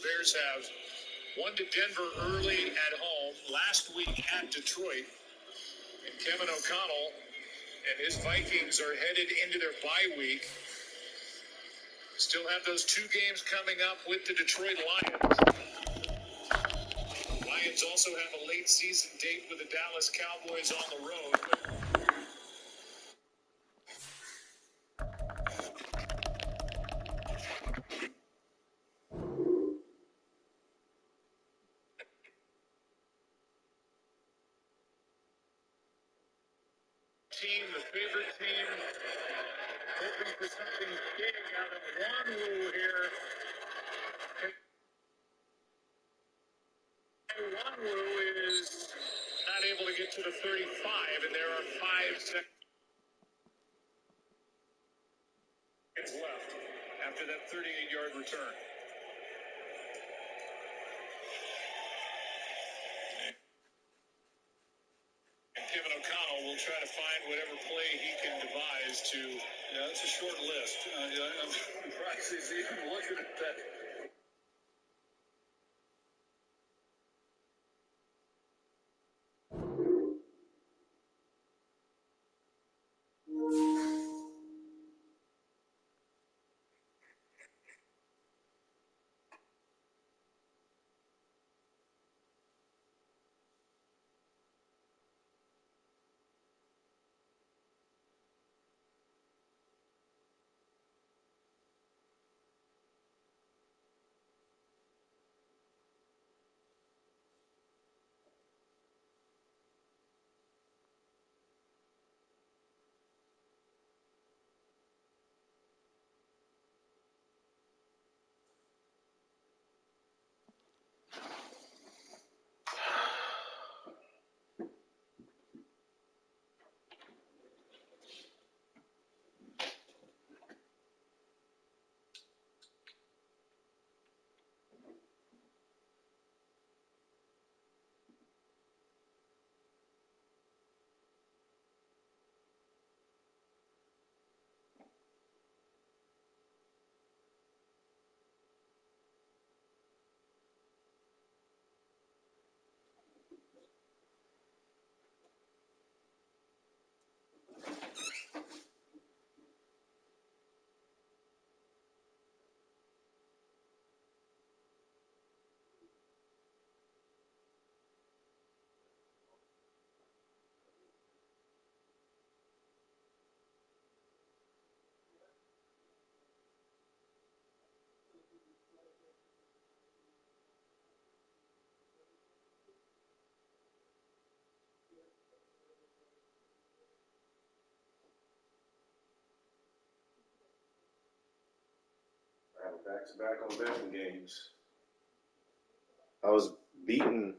Bears have won to Denver early at home, last week at Detroit. And Kevin O'Connell and his Vikings are headed into their bye week. Still have those two games coming up with the Detroit Lions. Lions also have a late season date with the Dallas Cowboys on the road. The favorite team, hoping for something big out of Wanwu here. Wanwu is not able to get to the 35, and there are 5 seconds left after that 38-yard return. And Kevin O'Connell will try to find whatever play he can devise to. Yeah, that's a short list. I'm surprised he's even looking at that. Back to back on betting games. I was beaten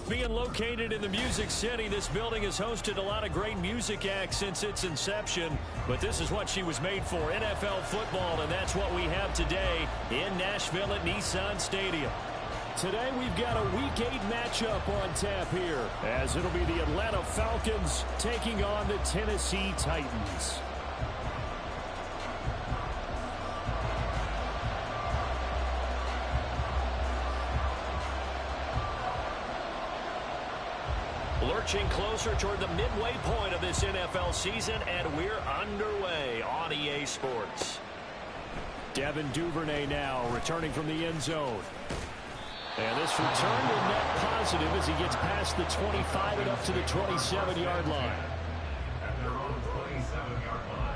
Being located in the Music City, this building has hosted a lot of great music acts since its inception. But this is what she was made for, NFL football, and that's what we have today in Nashville at Nissan Stadium. Today we've got a Week 8 matchup on tap here, as it'll be the Atlanta Falcons taking on the Tennessee Titans. Lurching closer toward the midway point of this NFL season, and we're underway on EA Sports. Devin Duvernay now returning from the end zone. And this return will net positive as he gets past the 25 and up to the 27-yard line. At their own 27-yard line.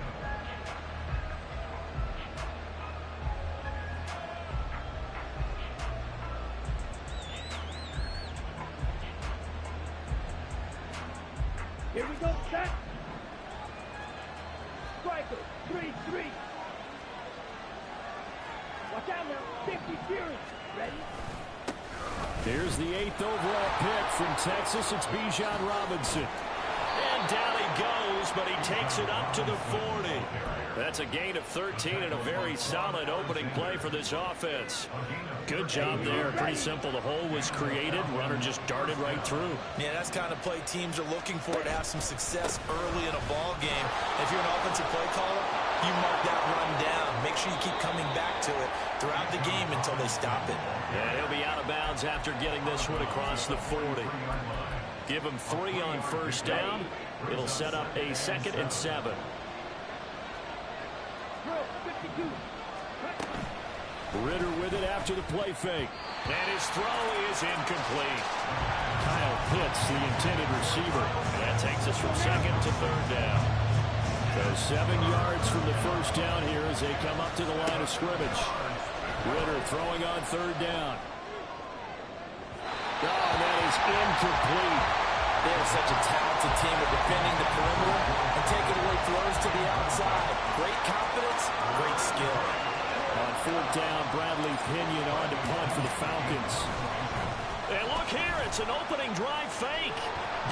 Here we go, set. Striker, 3-3. Watch out now, 50 Fury. Ready? Here's the 8th overall pick from Texas. It's Bijan Robinson. And down he goes, but he takes it up to the 40. That's a gain of 13 and a very solid opening play for this offense. Good job there. Pretty simple. The hole was created. Runner just darted right through. Yeah, that's kind of play teams are looking for to have some success early in a ball game. If you're an offensive play caller, you mark that run down. Make sure you keep coming back to it throughout the game until they stop it. Yeah, he'll be out of bounds after getting this one across the 40. Give him 3 on first down. It'll set up a 2nd and 7. Ritter with it after the play fake. And his throw is incomplete. Kyle Pitts, the intended receiver. That takes us from 2nd to 3rd down. So 7 yards from the first down here as they come up to the line of scrimmage. Ritter throwing on 3rd down. Oh, that is incomplete. They have such a talented team of defending the perimeter and taking away throws to the outside. Great confidence, great skill. On 4th down, Bradley Pinion on to punt for the Falcons. And look here, it's an opening drive fake.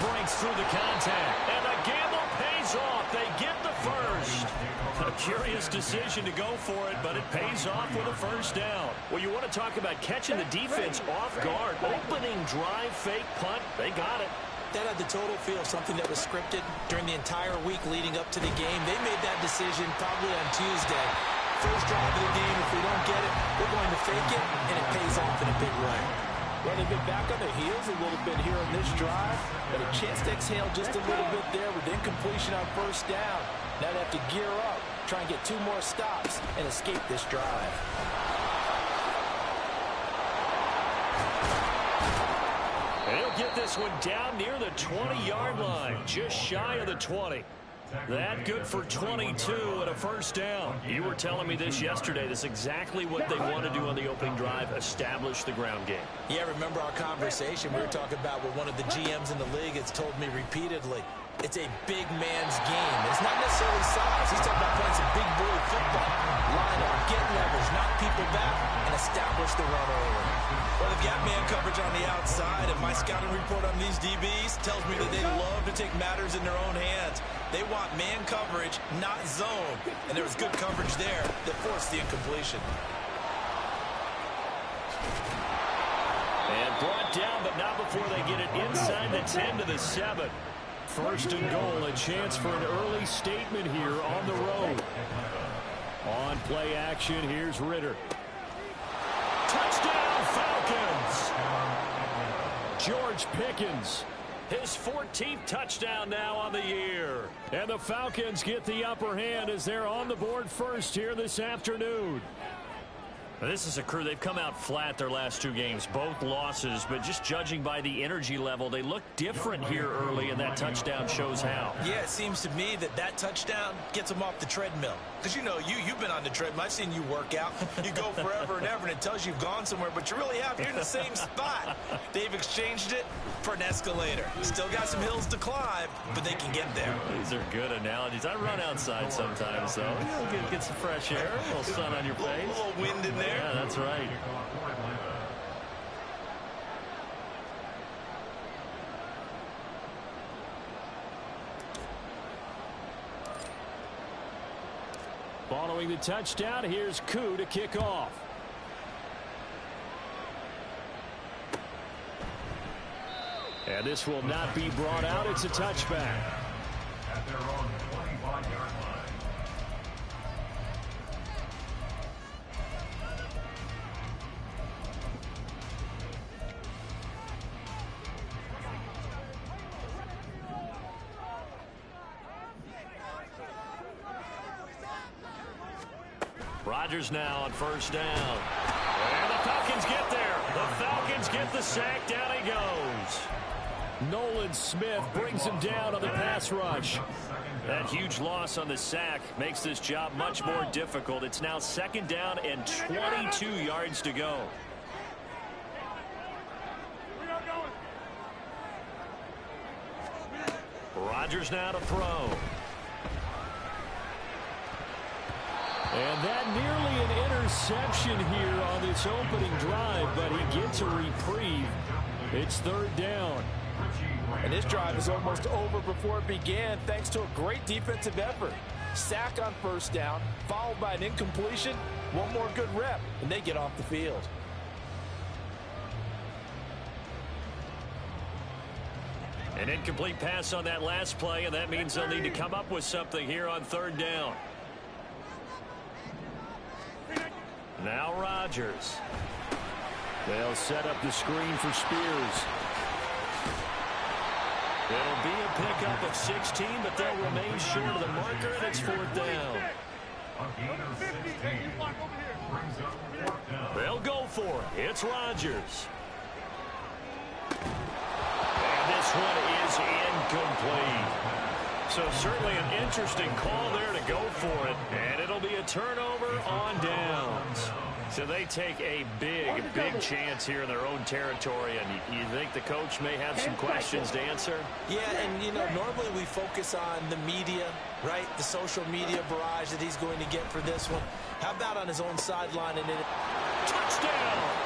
Breaks through the contact, and the gamble pays off. They get the first. A curious decision to go for it, but it pays off with a first down. Well, you want to talk about catching the defense off guard. Opening drive fake punt, they got it. That had the total feel of something that was scripted during the entire week leading up to the game. They made that decision probably on Tuesday. First drive of the game, if we don't get it, we're going to fake it, and it pays off in a big way. Well, they've been back on their heels a little bit here on this drive, but a chance to exhale just a little bit there with incompletion on first down. Now they have to gear up, try and get 2 more stops, and escape this drive. They'll get this one down near the 20-yard line, just shy of the 20. That good for 22 and a first down. You were telling me this yesterday. This is exactly what they want to do on the opening drive, establish the ground game. Yeah, remember our conversation we were talking about with one of the GMs in the league has told me repeatedly. It's a big man's game. It's not necessarily size. He's talking about playing some big boy football. Line up, get leverage, knock people back, and establish the run early. Well, they've got man coverage on the outside, and my scouting report on these DBs tells me that they love to take matters in their own hands. They want man coverage, not zone. And there was good coverage there that forced the incompletion. And brought down, but not before they get it inside the 10 to the 7. First and goal, a chance for an early statement here on the road. On play action, here's Ritter. Touchdown, Falcons! George Pickens, his 14th touchdown now on the year. And the Falcons get the upper hand as they're on the board first here this afternoon. This is a crew, they've come out flat their last 2 games, both losses, but just judging by the energy level, they look different here early, and that touchdown shows how. Yeah, it seems to me that touchdown gets them off the treadmill. Because you know, you've been on the treadmill. I've seen you work out. You go forever and ever, and it tells you you've gone somewhere, but you really haven't. You're in the same spot. They've exchanged it for an escalator. Still got some hills to climb, but they can get there. These are good analogies. I run outside sometimes, so get some fresh air, a little sun on your face. A little wind in there. Yeah, that's right. Following the touchdown, here's Koo to kick off. And this will not be brought out. It's a touchback. At their own 25-yard line. Rodgers now on first down. And the Falcons get there. The Falcons get the sack. Down he goes. Nolan Smith brings him down on the pass rush. That huge loss on the sack makes this job much more difficult. It's now second down and 22 yards to go. Rodgers now to throw. And that nearly an interception here on this opening drive, but he gets a reprieve. It's third down. And this drive is almost over before it began thanks to a great defensive effort. Sack on first down, followed by an incompletion. One more good rep, and they get off the field. An incomplete pass on that last play, and that means they'll need to come up with something here on third down. Now Rodgers. They'll set up the screen for Spears. It'll be a pickup of 16, but they'll remain short of the marker, and it's fourth down. A gain of 16. Brings up fourth down. They'll go for it. It's Rodgers. And this one is incomplete. So certainly an interesting call there to go for it. And it'll be a turnover on downs. So they take a big chance here in their own territory. And you think the coach may have some questions to answer? Yeah, and, you know, normally we focus on the media, right? The social media barrage that he's going to get for this one. How about on his own sideline? And touchdown!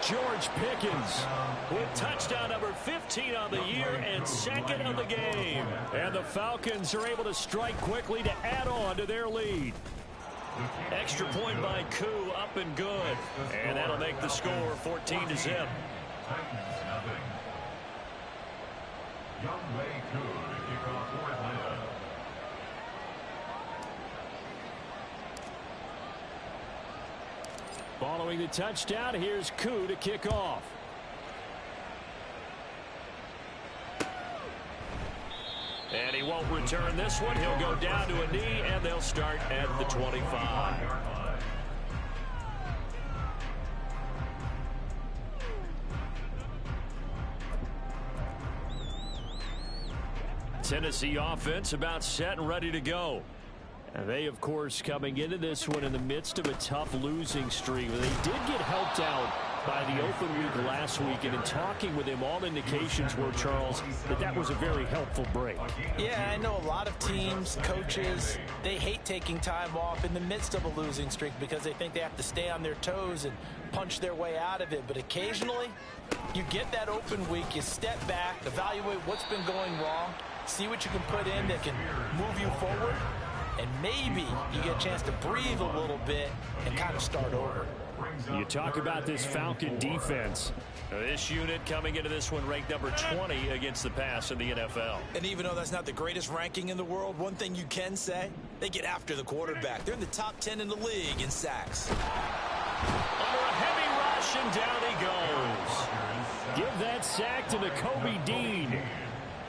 George Pickens with touchdown number 15 on the year and second of the game. And the Falcons are able to strike quickly to add on to their lead. Extra point by Koo, up and good. And that'll make the score 14-0. Young Wei Koo to kick off for Atlanta. Following the touchdown, here's Koo to kick off. And he won't return this one. He'll go down to a knee, and they'll start at the 25. Tennessee offense about set and ready to go. And they, of course, coming into this one in the midst of a tough losing streak. They did get helped out by the open week last week, and in talking with him, all indications were, Charles, that was a very helpful break. Yeah, I know a lot of teams, coaches, they hate taking time off in the midst of a losing streak because they think they have to stay on their toes and punch their way out of it. But occasionally, you get that open week, you step back, evaluate what's been going wrong, see what you can put in that can move you forward, and maybe you get a chance to breathe a little bit and kind of start over. You talk about this Falcon defense. This unit coming into this one ranked number 20 against the pass in the NFL. And even though that's not the greatest ranking in the world, one thing you can say, they get after the quarterback. They're in the top 10 in the league in sacks. Under a heavy rush, and down he goes. Give that sack to Nakobe Dean.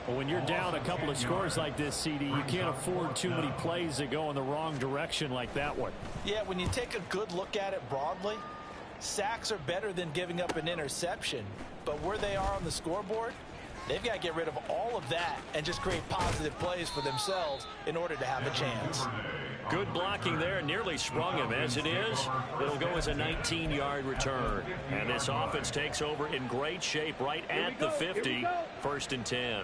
Well, when you're down a couple of scores like this, CD, you can't afford too many plays that go in the wrong direction like that one. Yeah, when you take a good look at it broadly, sacks are better than giving up an interception. But where they are on the scoreboard, they've got to get rid of all of that and just create positive plays for themselves in order to have a chance. Good blocking there, nearly sprung him. As it is, it'll go as a 19-yard return. And this offense takes over in great shape right at the 50, first and 10.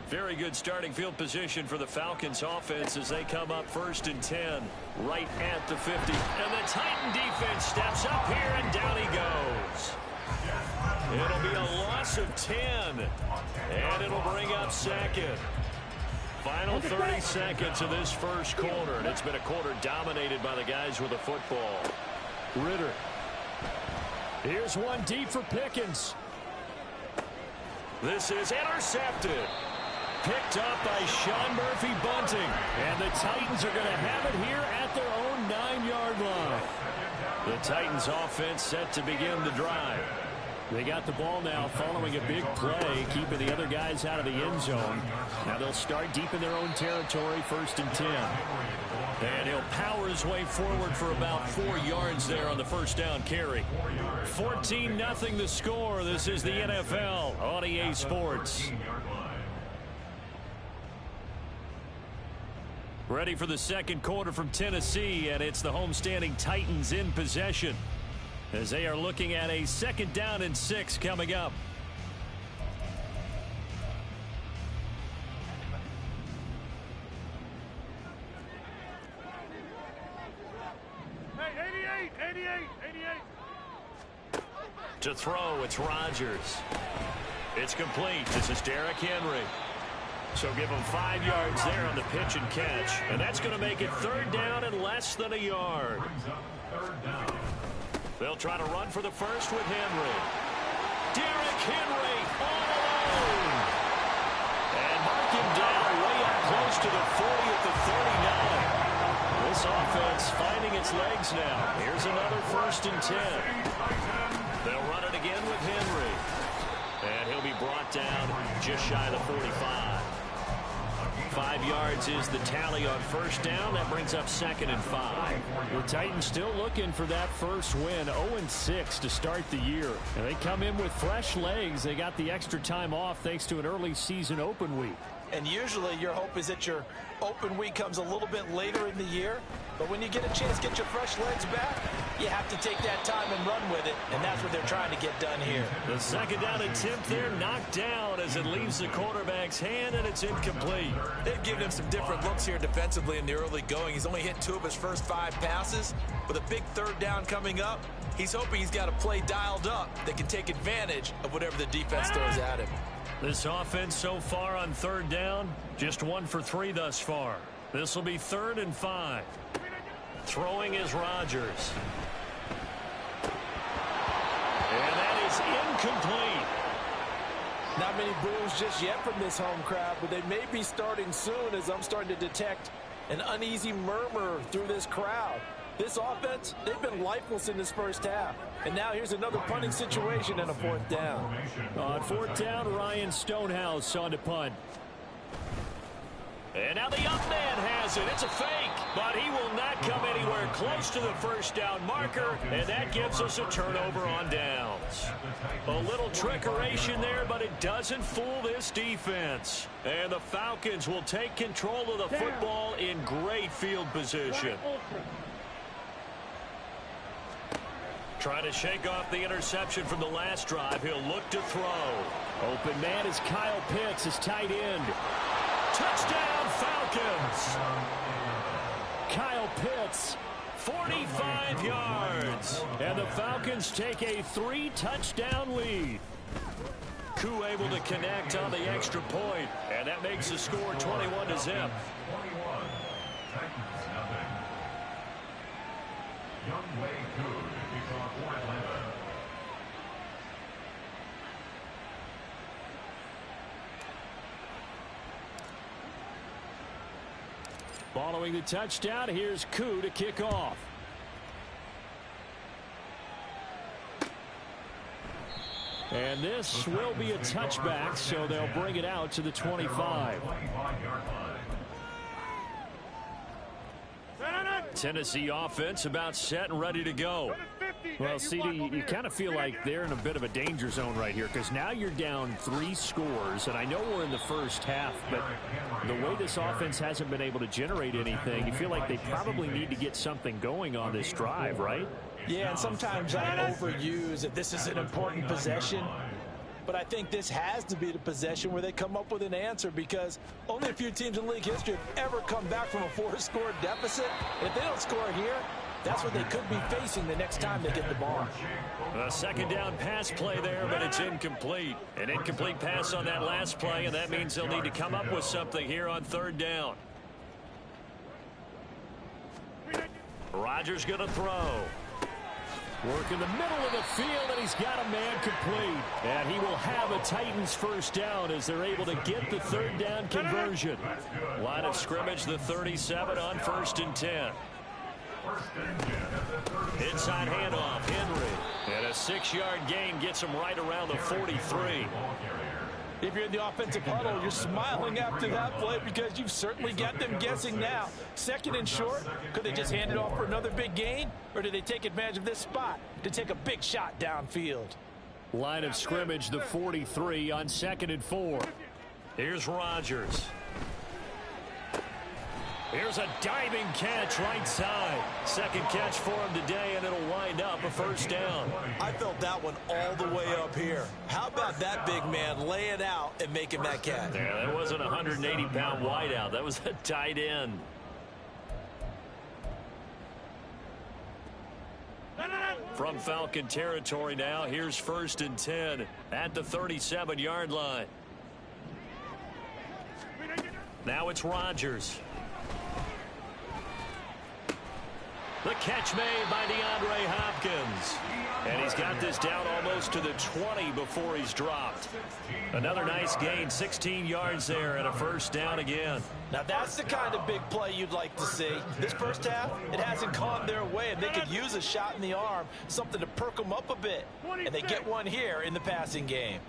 Very good starting field position for the Falcons offense as they come up first and 10 right at the 50. And the Titan defense steps up here, and down he goes. It'll be a loss of 10, and it'll bring up second. final 30 seconds of this first quarter, and it's been a quarter dominated by the guys with the football. Ritter. Here's one deep for Pickens. This is intercepted. Picked up by Sean Murphy Bunting. And the Titans are going to have it here at their own 9-yard line. The Titans offense set to begin the drive. They got the ball now following a big play, keeping the other guys out of the end zone. Now they'll start deep in their own territory, 1st and 10. And he'll power his way forward for about 4 yards there on the first down carry. 14-0 the score. This is the NFL on EA Sports. Ready for the second quarter from Tennessee, and it's the homestanding Titans in possession as they are looking at a 2nd down and 6 coming up. Hey, 88. To throw, it's Rodgers. It's complete. This is Derrick Henry. So give him 5 yards there on the pitch and catch. And that's going to make it 3rd down and less than a yard. They'll try to run for the first with Henry. Derrick Henry all alone. And mark him down way up close to the 40 at the 39. This offense finding its legs now. Here's another 1st and 10. They'll run it again with Henry. And he'll be brought down just shy of the 45. 5 yards is the tally on 1st down. That brings up 2nd and 5. The Titans still looking for that first win. 0-6 to start the year. And they come in with fresh legs. They got the extra time off thanks to an early season open week. And usually your hope is that your open week comes a little bit later in the year. But when you get a chance to get your fresh legs back, you have to take that time and run with it. And that's what they're trying to get done here. The 2nd down attempt there knocked down as it leaves the quarterback's hand, and it's incomplete. They've given him some different looks here defensively in the early going. He's only hit 2 of his first 5 passes. With a big 3rd down coming up, he's hoping he's got a play dialed up that can take advantage of whatever the defense throws at him. This offense so far on 3rd down, just 1 for 3 thus far. This will be 3rd and 5. Throwing is Rodgers. And that is incomplete. Not many boos just yet from this home crowd, but they may be starting soon as I'm starting to detect an uneasy murmur through this crowd. This offense, they've been lifeless in this first half. And now here's another punting situation and a 4th down. On 4th down, Ryan Stonehouse on to punt. And now the up man has it. It's a fake, but he will not come anywhere close to the first down marker, and that gives us a turnover on downs. A little trickeration there, but it doesn't fool this defense. And the Falcons will take control of the football in great field position. Trying to shake off the interception from the last drive. He'll look to throw. Open man is Kyle Pitts, his tight end. Touchdown, Falcons. Kyle Pitts, 45 yards. And the Falcons take a 3-touchdown lead. Koo able to connect on the extra point, and that makes the score 21-0. Following the touchdown, here's Koo to kick off. And this will be a touchback, so they'll bring it out to the 25. Tennessee offense about set and ready to go. Well, CD, you kind of feel like they're in a bit of a danger zone right here because now you're down 3 scores, and I know we're in the first half, but the way this offense hasn't been able to generate anything, you feel like they probably need to get something going on this drive, right? Yeah, and sometimes I overuse that this is an important possession. But I think this has to be the possession where they come up with an answer because only a few teams in league history have ever come back from a 4-score deficit. And if they don't score here, That's what they could be facing the next time they get the ball. A second down pass play there, but it's incomplete. An incomplete pass on that last play, and that means they'll need to come up with something here on third down. Rodgers going to throw. Work in the middle of the field, and he's got a man complete. And he will have a Titans first down as they're able to get the third down conversion. Line of scrimmage, the 37 on 1st and 10. Inside handoff, Henry. And a 6-yard gain gets him right around the 43. If you're in the offensive huddle, you're smiling after that play because you've certainly got them guessing now. 2nd and short, could they just hand it off for another big gain? Or do they take advantage of this spot to take a big shot downfield? Line of scrimmage, the 43 on 2nd and 4. Here's Rodgers. Here's a diving catch right side. Second catch for him today, and it'll wind up a first down. I felt that one all the way up here. How about that big man laying out and making that catch? Yeah, that wasn't a 180-pound wideout. That was a tight end. From Falcon territory now, here's 1st and 10 at the 37-yard line. Now it's Rodgers. The catch made by DeAndre Hopkins. And he's got this down almost to the 20 before he's dropped. Another nice gain, 16 yards there, and a first down again. Now that's the kind of big play you'd like to see. This first half, it hasn't gone their way, and they could use a shot in the arm, something to perk them up a bit. And they get one here in the passing game.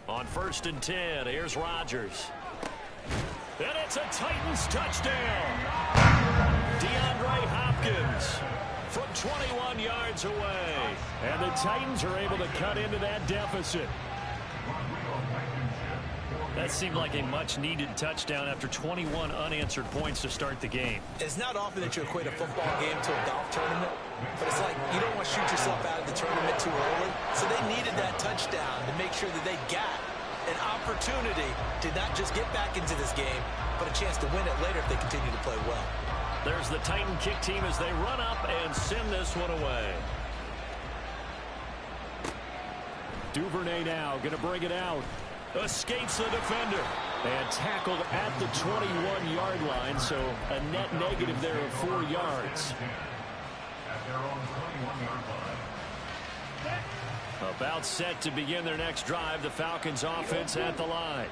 On 1st and 10, here's Rodgers. And it's a Titans touchdown. DeAndre Hopkins from 21 yards away. And the Titans are able to cut into that deficit. That seemed like a much-needed touchdown after 21 unanswered points to start the game. It's not often that you equate a football game to a golf tournament, but it's like you don't want to shoot yourself out of the tournament too early. So they needed that touchdown to make sure that they got an opportunity to not just get back into this game, but a chance to win it later if they continue to play well. There's the Titan kick team as they run up and send this one away. Duvernay now going to bring it out. Escapes the defender. And tackled at the 21-yard line, so a net negative there of 4 yards. About set to begin their next drive. The Falcons offense at the line.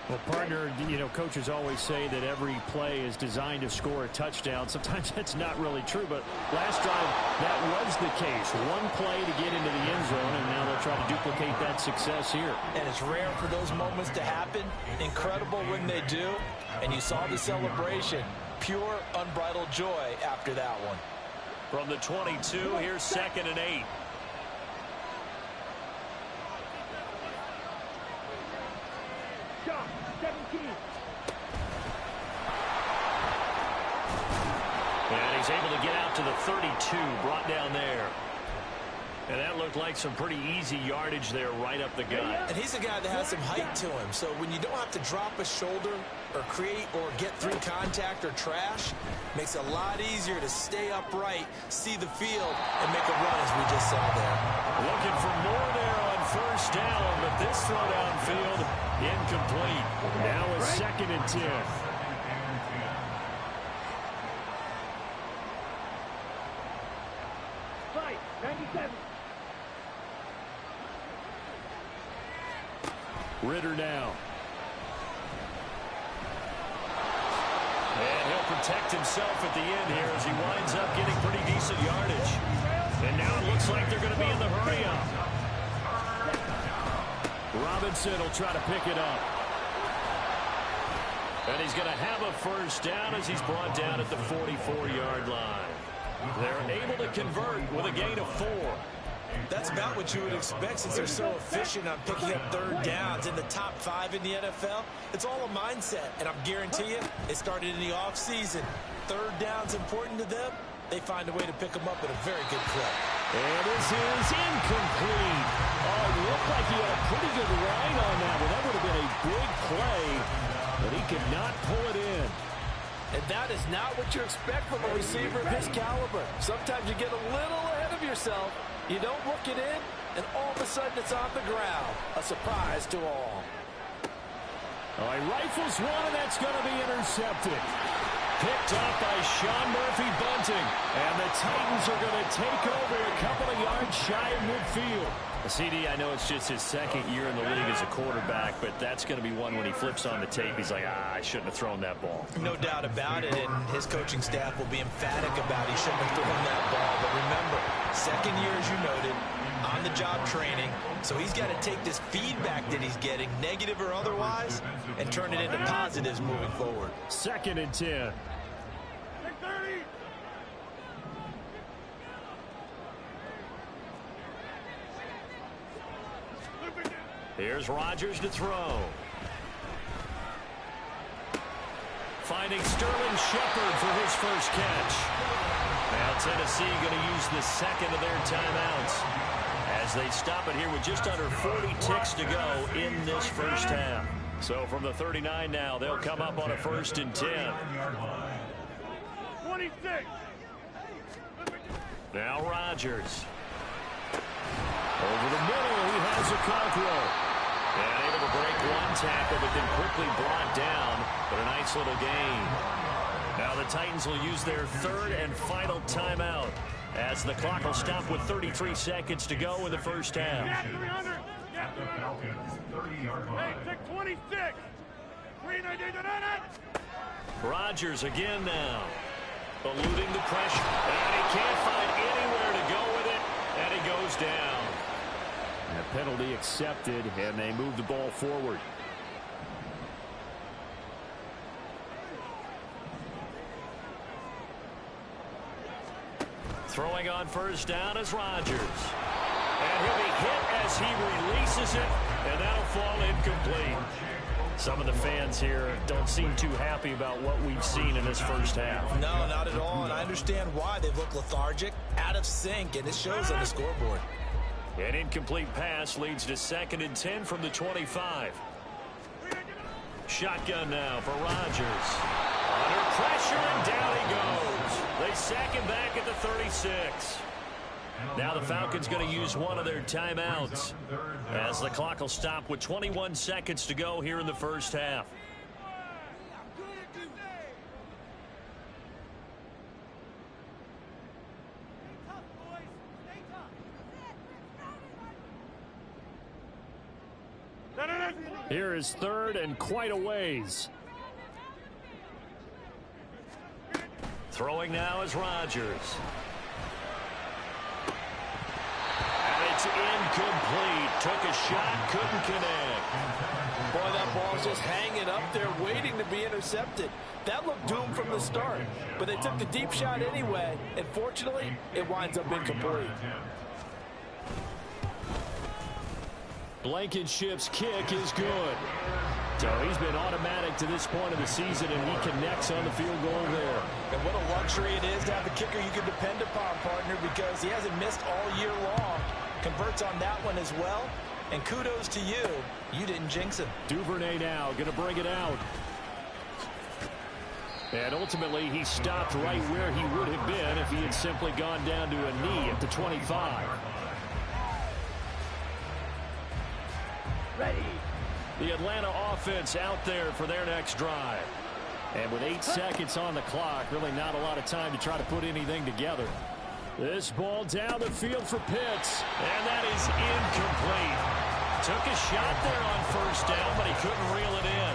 Well, partner, you know, coaches always say that every play is designed to score a touchdown. Sometimes that's not really true, but last drive, that was the case. One play to get into the end zone, and now they'll try to duplicate that success here. And it's rare for those moments to happen. Incredible when they do. And you saw the celebration. Pure, unbridled joy after that one. From the 22, here's 2nd and 8. And he's able to get out to the 32, brought down there. And that looked like some pretty easy yardage there right up the gut. And he's a guy that has some height to him. So when you don't have to drop a shoulder or create or get through contact or trash, makes it a lot easier to stay upright, see the field, and make a run as we just saw there. Looking for more there on first down, but this throw downfield incomplete. Now a 2nd and 10. Fight, 97. Ritter now. And he'll protect himself at the end here as he winds up getting pretty decent yardage. And now it looks like they're going to be in the hurry up. Robinson will try to pick it up. And he's going to have a first down as he's brought down at the 44-yard line. They're able to convert with a gain of 4. That's about what you would expect since they're so efficient on picking up third downs in the top 5 in the NFL. It's all a mindset, and I guarantee you, it started in the offseason. Third down's important to them. They find a way to pick them up at a very good clip. And this is incomplete. Oh, it looked like he had a pretty good line on that one. That would have been a big play, but he could not pull it in. And that is not what you expect from a receiver of his caliber. Sometimes you get a little ahead of yourself. You don't look it in, and all of a sudden it's on the ground. A surprise to all. All right, rifles one, and that's going to be intercepted. Picked up by Sean Murphy-Bunting. And the Titans are going to take over a couple of yards shy of midfield. CD, I know it's just his second year in the league as a quarterback, but that's going to be one when he flips on the tape. He's like, I shouldn't have thrown that ball. No doubt about it, and his coaching staff will be emphatic about he shouldn't have thrown that ball. But remember, second year, as you noted, on-the-job training, so he's got to take this feedback that he's getting, negative or otherwise, and turn it into positives moving forward. 2nd and 10. Here's Rodgers to throw. Finding Sterling Shepard for his first catch. Now Tennessee going to use the second of their timeouts as they stop it here with just under 40 ticks to go in this first half. So from the 39 now, they'll come up on a 1st and 10. 26. Now Rodgers. Over the middle, he has a Okonkwo. And able to break one tackle, but then quickly brought down. But a nice little gain. Now the Titans will use their 3rd and final timeout as the clock will stop with 33 seconds to go in the first half. At the Falcons, 30-yard line. Hey, 26. 390. Rodgers again now. Eluding the pressure. And he can't find anywhere to go with it. And he goes down. And a penalty accepted, and they move the ball forward. Throwing on 1st down is Rodgers. And he'll be hit as he releases it, and that'll fall incomplete. Some of the fans here don't seem too happy about what we've seen in this first half. No, not at all, and I understand why. They look lethargic, out of sync, and it shows on the scoreboard. An incomplete pass leads to 2nd and 10 from the 25. Shotgun now for Rodgers. Under pressure, and down he goes. They sack him back at the 36. Now the Falcons going to use one of their timeouts as the clock will stop with 21 seconds to go here in the first half. Here is 3rd and quite a ways. Throwing now is Rodgers. And it's incomplete. Took a shot, couldn't connect. Boy, that ball's just hanging up there, waiting to be intercepted. That looked doomed from the start, but they took the deep shot anyway, and fortunately, it winds up incomplete. Blankenship's kick is good. So he's been automatic to this point of the season, and he connects on the field goal there. And what a luxury it is to have a kicker you can depend upon, partner, because he hasn't missed all year long. Converts on that one as well. And kudos to you. You didn't jinx him. Duvernay now going to bring it out. And ultimately, he stopped right where he would have been if he had simply gone down to a knee at the 25. Ready. The Atlanta offense out there for their next drive. And with 8 seconds on the clock, really not a lot of time to try to put anything together. This ball down the field for Pitts. And that is incomplete. Took a shot there on 1st down, but he couldn't reel it in.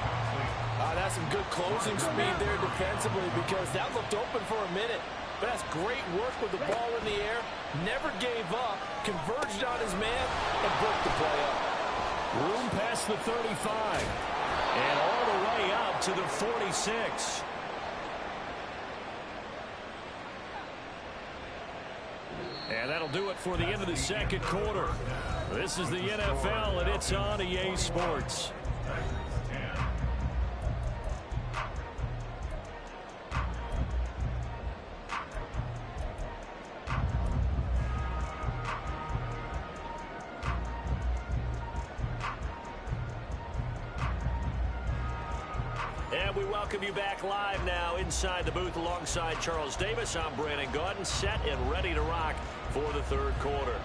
That's some good closing speed there defensively, because that looked open for a minute. But that's great work with the ball in the air. Never gave up, converged on his man, and broke the play up. Room past the 35. And all the way up to the 46. And that'll do it for the end of the second quarter. This is the NFL, and it's on EA Sports. And we welcome you back live now inside the booth alongside Charles Davis. I'm Brandon Gaudin, set and ready to rock for the third quarter.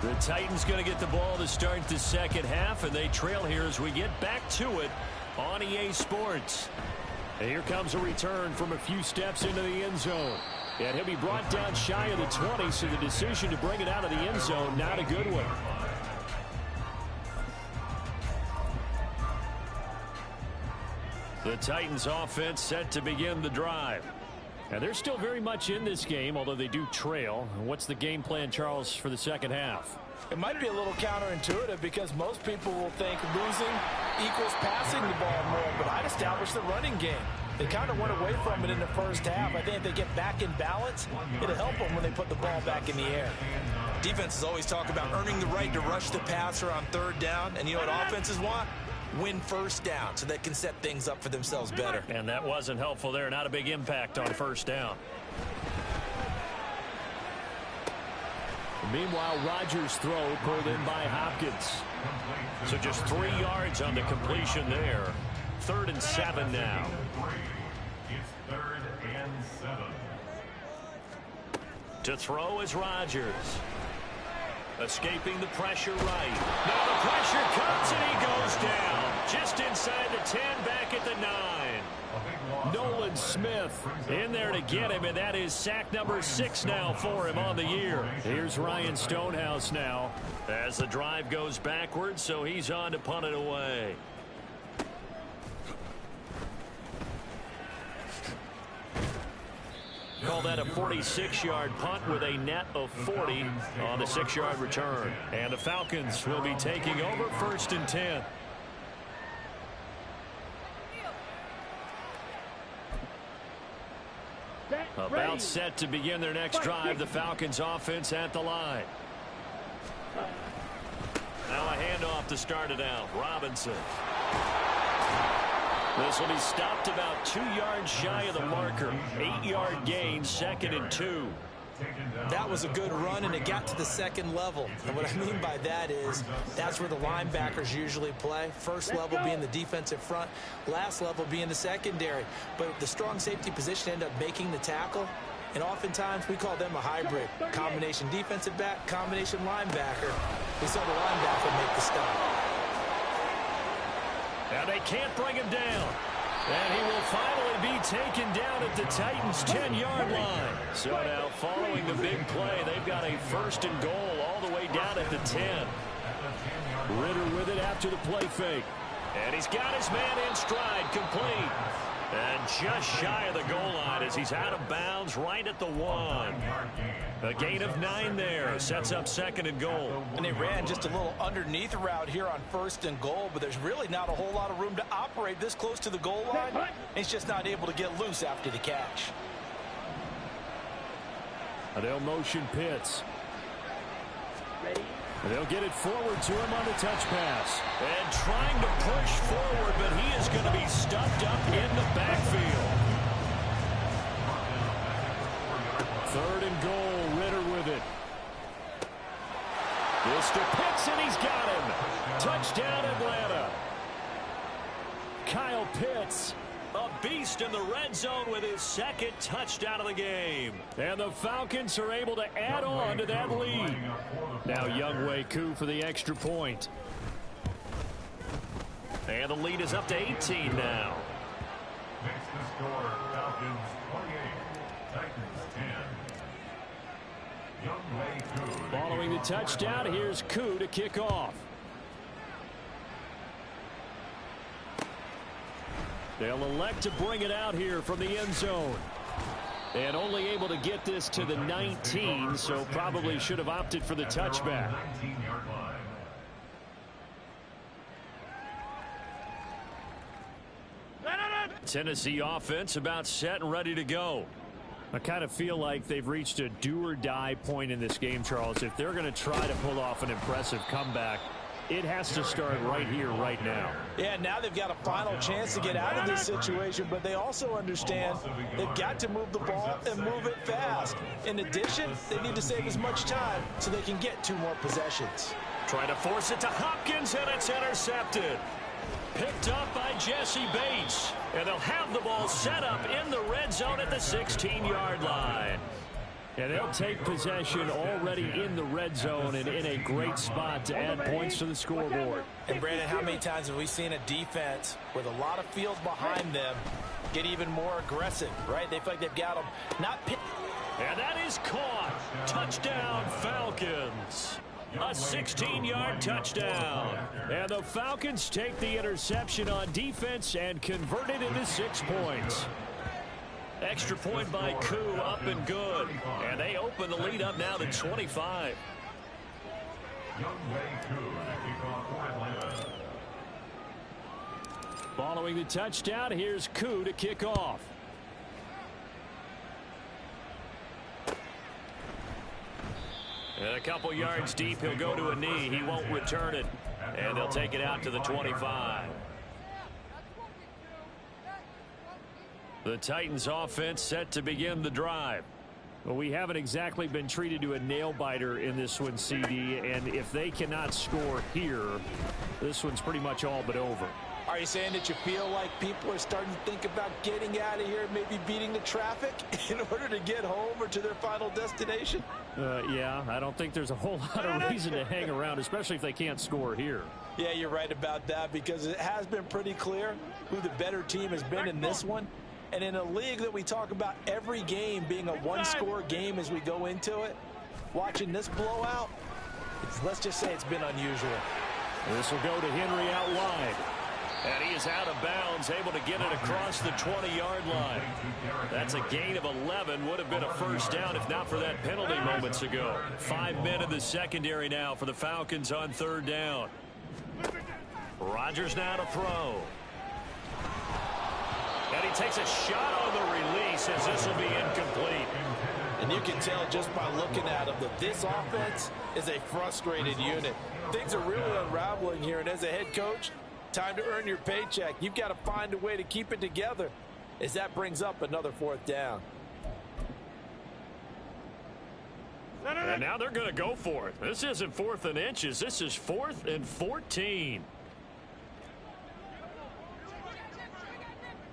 The Titans going to get the ball to start the second half, and they trail here as we get back to it on EA Sports. And here comes a return from a few steps into the end zone. And he'll be brought down shy of the 20, so the decision to bring it out of the end zone, not a good one. The Titans offense set to begin the drive. And they're still very much in this game, although they do trail. What's the game plan, Charles, for the second half? It might be a little counterintuitive because most people will think losing equals passing the ball more, but I'd establish the running game. They kind of went away from it in the first half. I think if they get back in balance, it'll help them when they put the ball back in the air. Defenses always talk about earning the right to rush the passer on third down, and you know what offenses want? Win first down so they can set things up for themselves better. And that wasn't helpful there. Not a big impact on first down. Meanwhile, Rodgers' throw pulled in by Hopkins. So just 3 yards on the completion there. 3rd and 7 now. It's 3rd and 7. To throw is Rodgers. Escaping the pressure right. Now the pressure comes and he goes down. Just inside the 10, back at the 9. Nolan Smith in there to get him, and that is sack number 6 now for him on the year. Here's Ryan Stonehouse now as the drive goes backwards, so he's on to punt it away. Call that a 46-yard punt with a net of 40 on the 6-yard return. And the Falcons will be taking over 1st and 10. About set to begin their next drive. The Falcons offense at the line. Now a handoff to start it out. Robinson. This will be stopped about 2 yards shy of the marker. 8-yard gain, 2nd and 2. That was a good run, and it got to the second level. And what I mean by that is that's where the linebackers usually play. First level being the defensive front, last level being the secondary. But the strong safety position ended up making the tackle. And oftentimes we call them a hybrid. Combination defensive back, combination linebacker. We saw the linebacker make the stop. And they can't bring him down. And he will finally be taken down at the Titans' 10-yard line. So now following the big play, they've got a 1st and goal all the way down at the 10. Ritter with it after the play fake. And he's got his man in stride, complete. And just shy of the goal line as he's out of bounds right at the 1. A gain of 9 there. Sets up 2nd and goal. And they ran just a little underneath route here on 1st and goal, but there's really not a whole lot of room to operate this close to the goal line. And he's just not able to get loose after the catch. They'll motion Pitts. Ready? They'll get it forward to him on the touch pass. And trying to push forward, but he is going to be stuffed up in the backfield. 3rd and goal, Ritter with it. This to Pitts, and he's got him. Touchdown, Atlanta. Kyle Pitts, a beast in the red zone with his 2nd touchdown of the game. And the Falcons are able to add on to that lead. Now Younghoe Koo for the extra point. And the lead is up to 18 now. Makes the score Falcons 28, Titans 10. Younghoe Koo. Following the touchdown, here's Koo to kick off. They'll elect to bring it out here from the end zone. And only able to get this to the 19, so probably should have opted for the touchback. 19-yard line. Tennessee offense about set and ready to go. I kind of feel like they've reached a do-or-die point in this game, Charles. If they're going to try to pull off an impressive comeback, it has to start right here, right now. Yeah, now they've got a final chance to get out of this situation, but they also understand they've got to move the ball and move it fast. In addition, they need to save as much time so they can get 2 more possessions. Trying to force it to Hopkins, and it's intercepted. Picked up by Jesse Bates. And they'll have the ball set up in the red zone at the 16-yard line. And they'll take possession already in the red zone and in a great spot to add points to the scoreboard. And, Brandon, how many times have we seen a defense with a lot of field behind them get even more aggressive, right? They feel like they've got them not picked. And that is caught. Touchdown, Falcons. A 16-yard touchdown. And the Falcons take the interception on defense and convert it into 6 points. Extra point by Koo, up and good. And they open the lead up now to 25. Following the touchdown, here's Koo to kick off. And a couple yards deep, he'll go to a knee. He won't return it. And they'll take it out to the 25. The Titans offense set to begin the drive. Well, we haven't exactly been treated to a nail-biter in this one, CD. And if they cannot score here, this one's pretty much all but over. Are you saying that you feel like people are starting to think about getting out of here, maybe beating the traffic in order to get home or to their final destination? Yeah, I don't think there's a whole lot of reason to hang around, especially if they can't score here. Yeah, you're right about that, because it has been pretty clear who the better team has been in this one. And in a league that we talk about every game being a one-score game as we go into it, watching this blowout, let's just say it's been unusual. This will go to Henry out wide. And he is out of bounds, able to get it across the 20-yard line. That's a gain of 11. Would have been a first down if not for that penalty moments ago. 5 men in the secondary now for the Falcons on 3rd down. Rodgers now to throw. And he takes a shot on the release as this will be incomplete. And you can tell just by looking at him that this offense is a frustrated unit. Things are really unraveling here, and as a head coach, time to earn your paycheck. You've got to find a way to keep it together as that brings up another 4th down. And now they're going to go for it. This isn't 4th and inches. This is 4th and 14.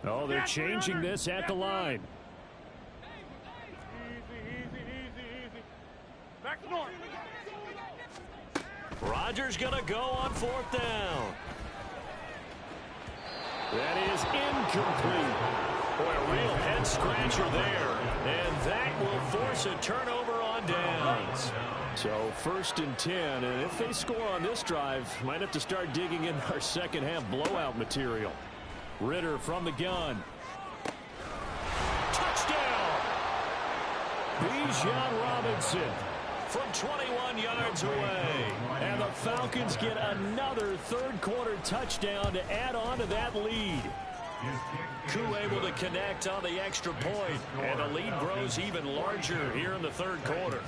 Oh, they're changing this at the line. Easy. Back to north. Rodgers going to go on 4th down. That is incomplete. Boy, a real head-scratcher there. And that will force a turnover on downs. So 1st and 10, and if they score on this drive, might have to start digging in our second-half blowout material. Ritter from the gun. Touchdown! Bijan Robinson from 21 yards away. And the Falcons get another 3rd quarter touchdown to add on to that lead. Koo able to connect on the extra point, and the lead grows even larger here in the 3rd quarter.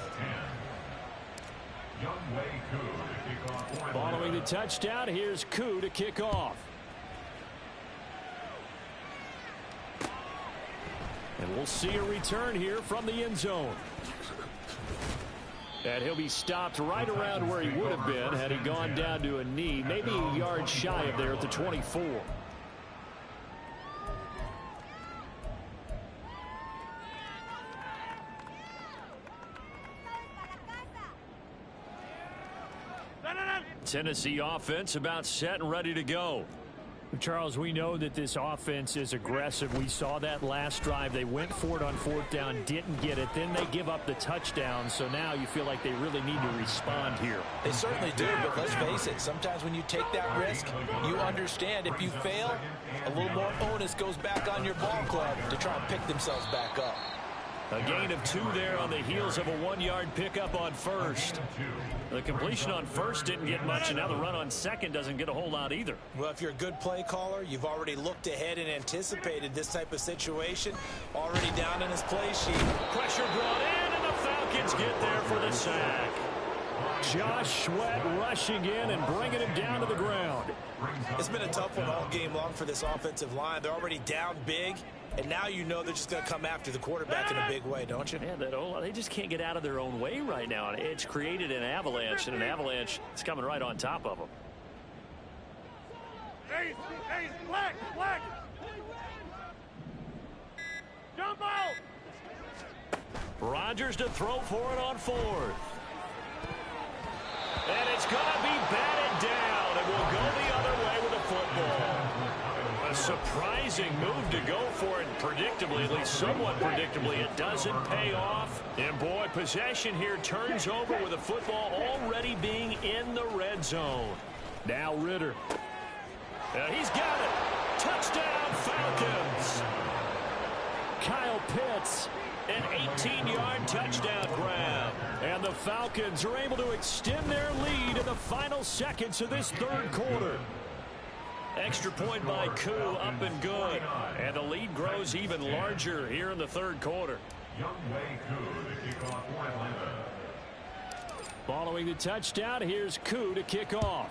Following the touchdown, here's Koo to kick off. And we'll see a return here from the end zone. And he'll be stopped right around where he would have been had he gone down to a knee, maybe a yard shy of there at the 24. Tennessee offense about set and ready to go. Charles, we know that this offense is aggressive. We saw that last drive. They went for it on 4th down, didn't get it. Then they give up the touchdown. So now you feel like they really need to respond here. They certainly do, but let's face it. Sometimes when you take that risk, you understand if you fail, a little more onus goes back on your ball club to try and pick themselves back up. A gain of 2 there on the heels of a 1-yard pickup on 1st. The completion on 1st didn't get much, and now the run on 2nd doesn't get a whole lot either. Well, if you're a good play caller, you've already looked ahead and anticipated this type of situation. Already down in his play sheet. Pressure brought in, and the Falcons get there for the sack. Josh Sweat rushing in and bringing him down to the ground. It's been a tough one all game long for this offensive line. They're already down big, and now you know they're just going to come after the quarterback in a big way, don't you? Yeah, they just can't get out of their own way right now. It's created an avalanche, and an avalanche is coming right on top of them. Hey, black. Jump out. Rodgers to throw for it on fourth. And it's going to be batted down, and we'll go the other way with the football. A surprising move to go for it, predictably, at least somewhat predictably. It doesn't pay off. And, boy, possession here turns over with the football already being in the red zone. Now Ritter. He's got it. Touchdown, Falcons. Kyle Pitts. An 18-yard touchdown grab. And the Falcons are able to extend their lead in the final seconds of this third quarter. Extra point by Koo, up and good. And the lead grows even larger here in the third quarter. Following the touchdown, here's Koo to kick off.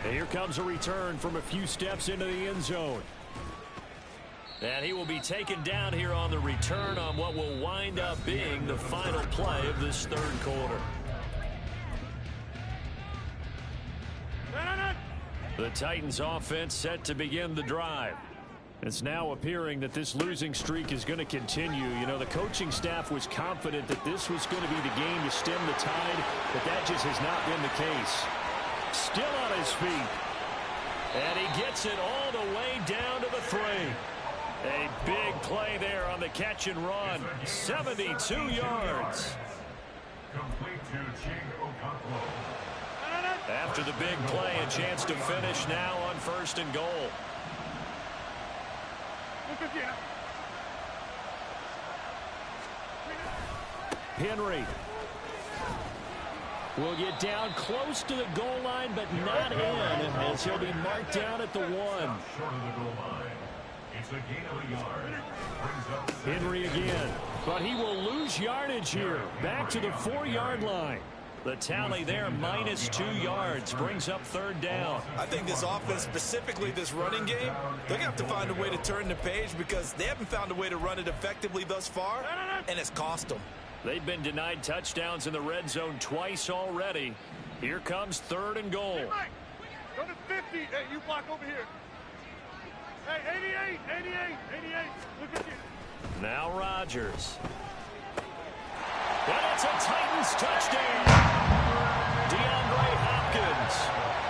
And here comes a return from a few steps into the end zone. And he will be taken down here on the return on what will wind up being the final play of this third quarter. The Titans offense set to begin the drive. It's now appearing that this losing streak is going to continue. You know, the coaching staff was confident that this was going to be the game to stem the tide, but that just has not been the case. Still on his feet. And he gets it all the way down to the 3. A big play there on the catch and run. 72 yards. After the big play, a chance to finish now on 1st and goal. Henry will get down close to the goal line, but not in, as he'll be marked down at the 1. Henry again, but he will lose yardage here. Back to the 4-yard line. The tally there, -2 yards, brings up 3rd down. I think this offense, specifically this running game, they're going to have to find a way to turn the page because they haven't found a way to run it effectively thus far, and it's cost them. They've been denied touchdowns in the red zone twice already. Here comes 3rd and goal. Hey, Mike, go to 50. Hey, you block over here. Hey, 88. Look at you. Now Rodgers. And it's a Titans touchdown. DeAndre Hopkins,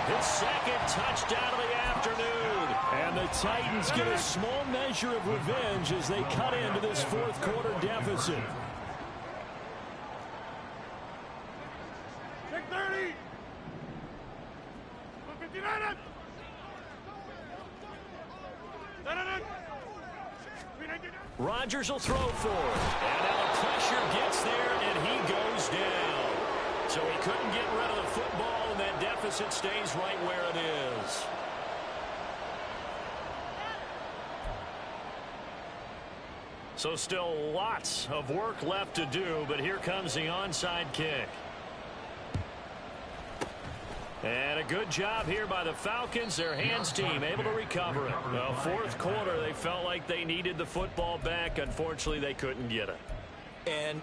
his 2nd touchdown of the afternoon. And the Titans get a small measure of revenge as they cut into this 4th quarter deficit. 6:30. 59. Rodgers will throw for it. And now the pressure gets there, and he goes down. So he couldn't get rid of the football, and that deficit stays right where it is. So still lots of work left to do, but here comes the onside kick. And a good job here by the Falcons, their hands team, able to recover it. Well, 4th quarter, they felt like they needed the football back. Unfortunately, they couldn't get it. And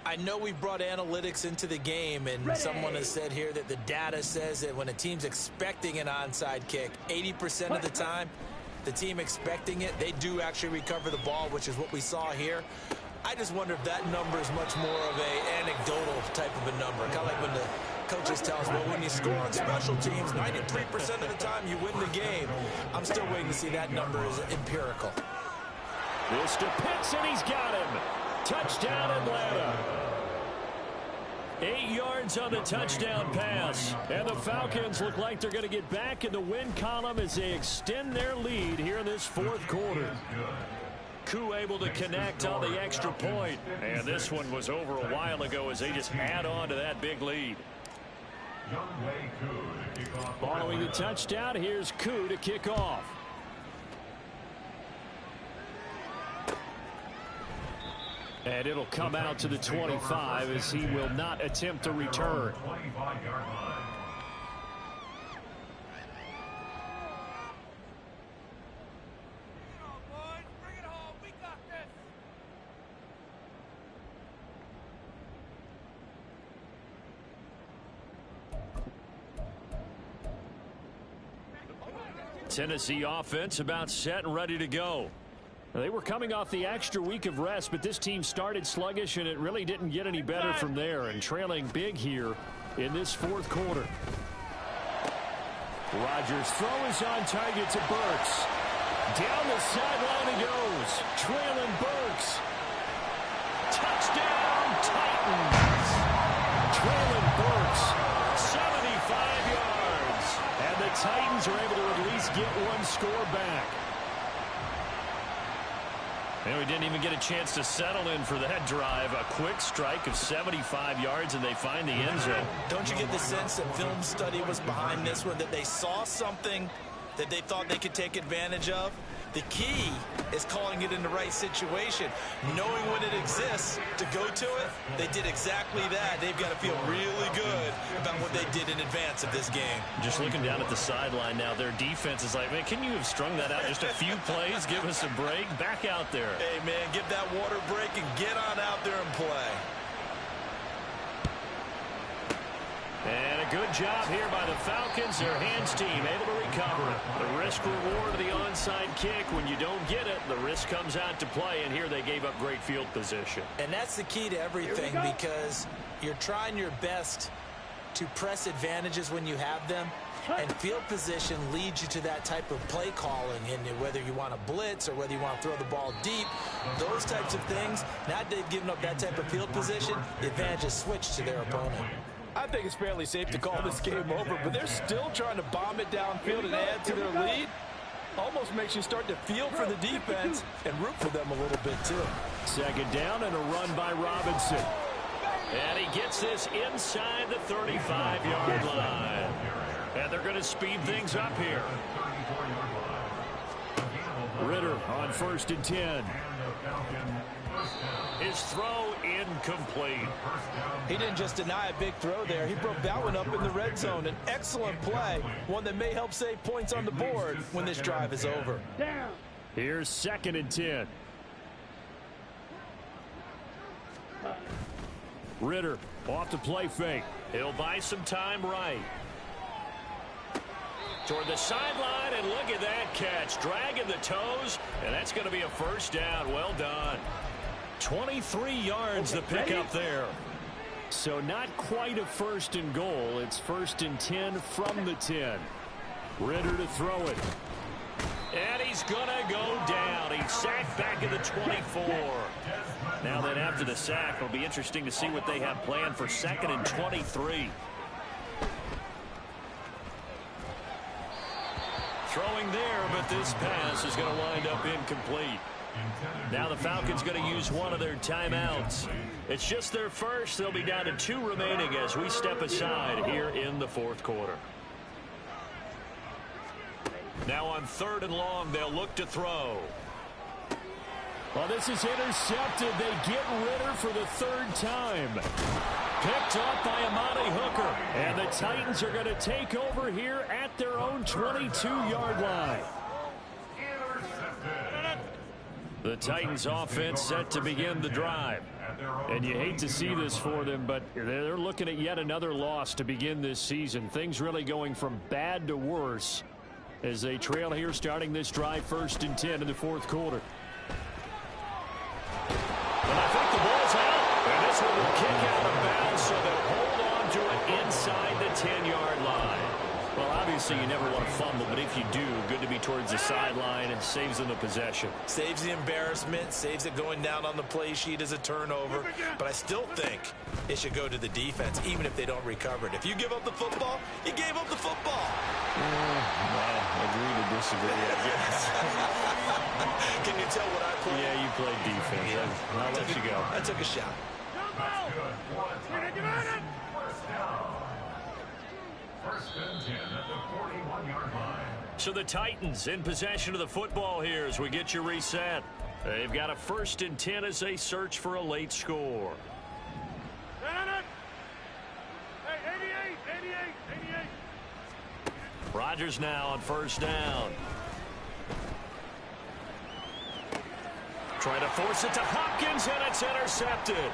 I know we brought analytics into the game, and someone has said here that the data says that when a team's expecting an onside kick, 80% of the time, the team expecting it, they do actually recover the ball, which is what we saw here. I just wonder if that number is much more of a anecdotal type of a number. Kind of like when the coaches tell us, well, when you score on special teams, 93% of the time you win the game. I'm still waiting to see that number is empirical. This to Pitts, and he's got him. Touchdown, Atlanta. 8 yards on the touchdown pass. And the Falcons look like they're going to get back in the win column as they extend their lead here in this 4th quarter. Koo able to connect on the extra point. And this one was over a while ago as they just add on to that big lead. Following the touchdown, here's Koo to kick off. And it'll come out to the 25 as he will not attempt a return. 25-yard line. Tennessee offense about set and ready to go. They were coming off the extra week of rest, but this team started sluggish, and it really didn't get any better from there, and trailing big here in this fourth quarter. Rodgers' throw is on target to Burks. Down the sideline he goes. Traylon Burks. Touchdown, Titans. Traylon Burks, 75 yards. And the Titans are able to at least get one score back. And we didn't even get a chance to settle in for that drive. A quick strike of 75 yards, and they find the end zone. Don't you get the sense that film study was behind this one, that they saw something that they thought they could take advantage of? The key is calling it in the right situation, knowing when it exists to go to it. They did exactly that. They've got to feel really good about what they did in advance of this game. Just looking down at the sideline now, their defense is like, man, can you have strung that out just a few plays? Give us a break. Back out there. Hey, man, give that water break and get on out there and play. And a good job here by the Falcons. Their hands team able to recover. The risk reward of the onside kick. When you don't get it, the risk comes out to play. And here they gave up great field position. And that's the key to everything, because you're trying your best to press advantages when you have them. And field position leads you to that type of play calling. And whether you want to blitz or whether you want to throw the ball deep, those types of things, now that they've given up that type of field position, the advantage is switched to their opponent. I think it's fairly safe to call this game over, but they're still trying to bomb it downfield and add to their lead. Almost makes you start to feel for the defense and root for them a little bit, too. Second down and a run by Robinson. And he gets this inside the 35-yard line. And they're going to speed things up here. Ritter on 1st and 10. His throw incomplete. He didn't just deny a big throw there. He broke that one up in the red zone. An excellent play, one that may help save points on the board when this drive is over. Here's 2nd and 10. Ritter off the play fake. He'll buy some time right. Toward the sideline, and look at that catch. Dragging the toes, and that's going to be a first down. Well done. 23 yards the pickup there. So not quite a 1st and goal. It's 1st and 10 from the 10. Ritter to throw it. And he's going to go down. He's sacked back at the 24. Now then after the sack, it'll be interesting to see what they have planned for 2nd and 23. Throwing there, but this pass is going to wind up incomplete. Now the Falcons going to use one of their timeouts. It's just their first. They'll be down to 2 remaining as we step aside here in the 4th quarter. Now on 3rd and long, they'll look to throw. Well, this is intercepted. They get Ritter for the 3rd time. Picked up by Amani Hooker. And the Titans are going to take over here at their own 22-yard line. The Titans offense set to begin the drive. And you hate to see this for them, but they're looking at yet another loss to begin this season. Things really going from bad to worse as they trail here starting this drive 1st and 10 in the 4th quarter. And I think the ball's out. And this one will kick out of bounds, so they'll hold on to it inside the 10-yard line. Well, obviously you never want to fumble, but if you do, good to be towards the sideline and saves them the possession. Saves the embarrassment, saves it going down on the play sheet as a turnover. But I still think it should go to the defense, even if they don't recover it. If you give up the football, you gave up the football. Well, agree to disagree, I guess. Can you tell what I played? Yeah, you played defense. Yeah. I'll let you go. I took a shot. That's good. First down. 1st and 10 at the 41-yard line. So the Titans in possession of the football here as we get you reset. They've got a 1st and 10 as they search for a late score. Hey, 88. Rodgers now on 1st down. Trying to force it to Hopkins, and it's intercepted.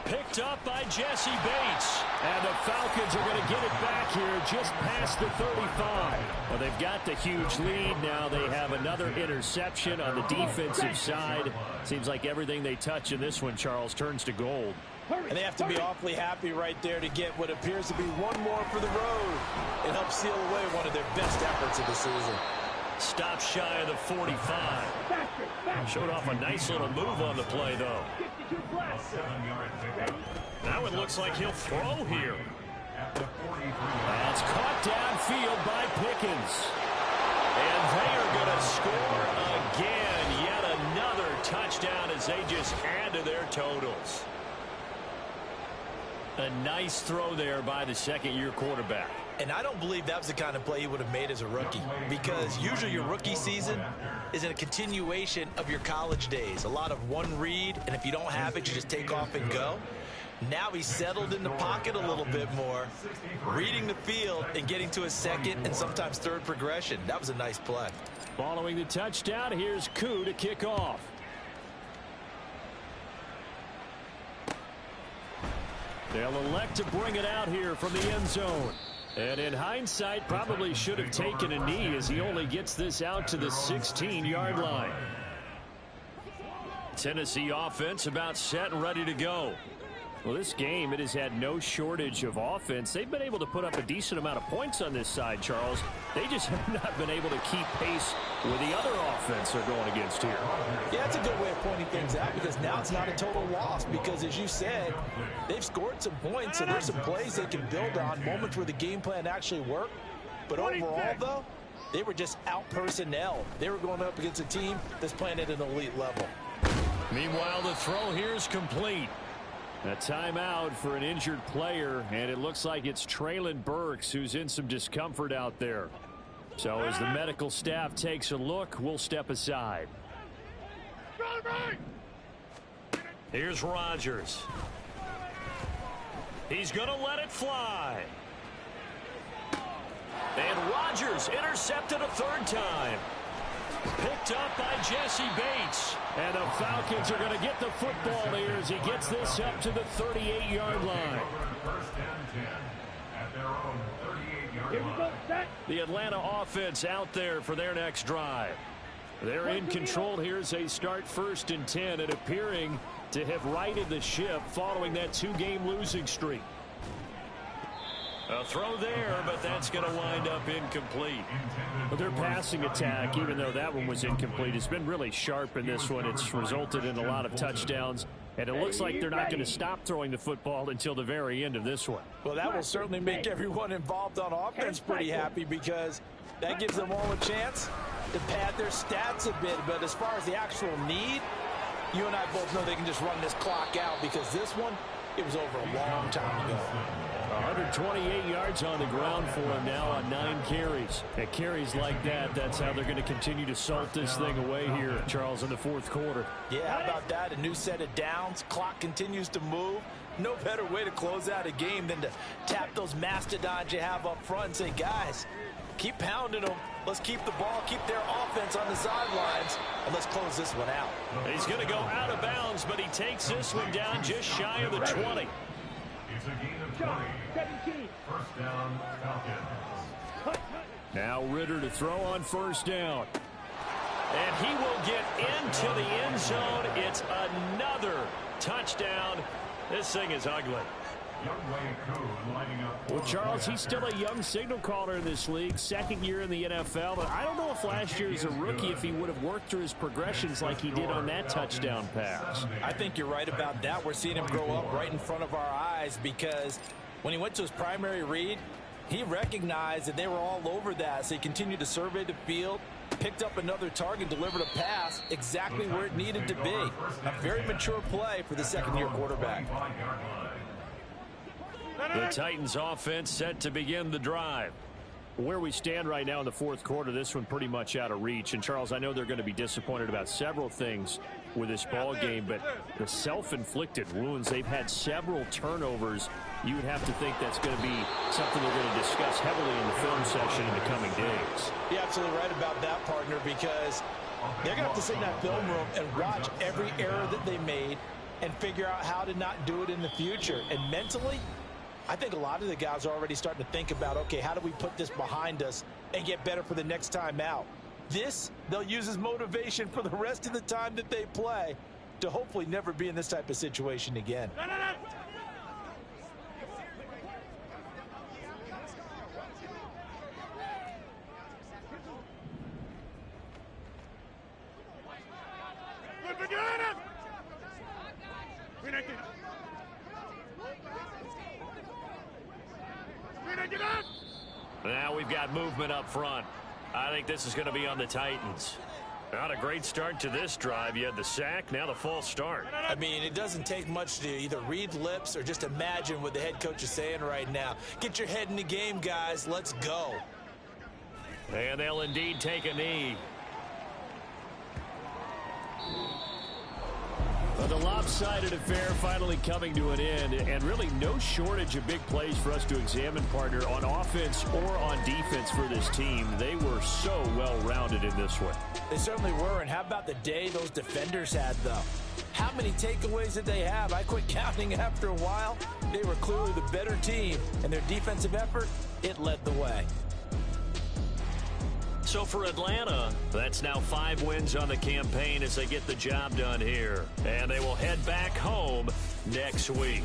Picked up by Jesse Bates. And the Falcons are going to get it back here just past the 35. Well, they've got the huge lead. Now they have another interception on the defensive side. Seems like everything they touch in this one, Charles, turns to gold. And they have to be awfully happy right there to get what appears to be one more for the road. It helps seal away one of their best efforts of the season. Stop shy of the 45. Showed off a nice little move on the play, though. Now it looks like he'll throw here. That's caught downfield by Pickens. And they are going to score again. Yet another touchdown as they just add to their totals. A nice throw there by the second-year quarterback. And I don't believe that was the kind of play he would have made as a rookie, because usually your rookie season is in a continuation of your college days. A lot of one read, and if you don't have it, you just take off and go. Now he's settled in the pocket a little bit more, reading the field and getting to his second and sometimes third progression. That was a nice play. Following the touchdown, here's Koo to kick off. They'll elect to bring it out here from the end zone. And in hindsight, probably should have taken a knee as he only gets this out to the 16-yard line. Tennessee offense about set and ready to go. Well, this game, it has had no shortage of offense. They've been able to put up a decent amount of points on this side, Charles. They just have not been able to keep pace with the other offense they're going against here. Yeah, that's a good way of pointing things out, because now it's not a total loss, because as you said, they've scored some points and there's some plays they can build on, moments where the game plan actually worked. But overall, though, they were just out personnel. They were going up against a team that's playing at an elite level. Meanwhile, the throw here is complete. A timeout for an injured player, and it looks like it's Traylon Burks who's in some discomfort out there. So as the medical staff takes a look, we'll step aside. Here's Rodgers. He's going to let it fly. And Rodgers intercepted a 3rd time. Picked up by Jesse Bates. And the Falcons are going to get the football here as he gets this up to the 38-yard line. The Atlanta offense out there for their next drive. They're in control here as they start 1st and 10 and appearing to have righted the ship following that 2-game losing streak. A throw there, but that's going to wind up incomplete. But their passing attack, even though that one was incomplete, has been really sharp in this one. It's resulted in a lot of touchdowns, and it looks like they're not going to stop throwing the football until the very end of this one. Well, that will certainly make everyone involved on offense pretty happy, because that gives them all a chance to pad their stats a bit. But as far as the actual need, you and I both know they can just run this clock out, because this one, it was over a long time ago. 128 yards on the ground for him now on 9 carries. At carries like that, that's how they're going to continue to salt this thing away here, Charles, in the 4th quarter. Yeah, how about that? A new set of downs. Clock continues to move. No better way to close out a game than to tap those mastodons you have up front and say, guys, keep pounding them. Let's keep the ball, keep their offense on the sidelines, and let's close this one out. He's going to go out of bounds, but he takes this one down just shy of the 20. It's a gain of 20. 1st down, Falcons. Now Ritter to throw on 1st down. And he will get into the end zone. It's another touchdown. This thing is ugly. Well, Charles, he's still a young signal caller in this league, 2nd year in the NFL. But I don't know if last year as a rookie, if he would have worked through his progressions like he did on that touchdown pass. I think you're right about that. We're seeing him grow up right in front of our eyes, because when he went to his primary read, he recognized that they were all over that. So he continued to survey the field, picked up another target, delivered a pass exactly where it needed to be. A very mature play for the 2nd-year quarterback. The Titans offense set to begin the drive. Where we stand right now in the fourth quarter, this one pretty much out of reach. And, Charles, I know they're going to be disappointed about several things with this ball game, but the self-inflicted wounds, they've had several turnovers. You would have to think that's going to be something they're going to discuss heavily in the film session in the coming days. You're absolutely right about that, partner, because they're going to have to sit in that film room and watch every error that they made and figure out how to not do it in the future. And mentally, I think a lot of the guys are already starting to think about, okay, how do we put this behind us and get better for the next time out? This, they'll use as motivation for the rest of the time that they play to hopefully never be in this type of situation again. Now we've got movement up front. I think this is going to be on the Titans. Not a great start to this drive. You had the sack, now the false start. I mean, it doesn't take much to either read lips or just imagine what the head coach is saying right now. Get your head in the game, guys. Let's go. And they'll indeed take a knee. Well, the lopsided affair finally coming to an end, and really no shortage of big plays for us to examine, partner, on offense or on defense for this team. They were so well-rounded in this one. They certainly were, and how about the day those defenders had, though? How many takeaways did they have? I quit counting after a while. They were clearly the better team, and their defensive effort, it led the way. So for Atlanta, that's now 5 wins on the campaign as they get the job done here. And they will head back home next week.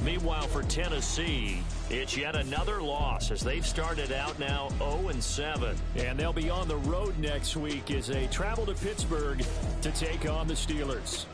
Meanwhile, for Tennessee, it's yet another loss as they've started out now 0-7. And they'll be on the road next week as they travel to Pittsburgh to take on the Steelers.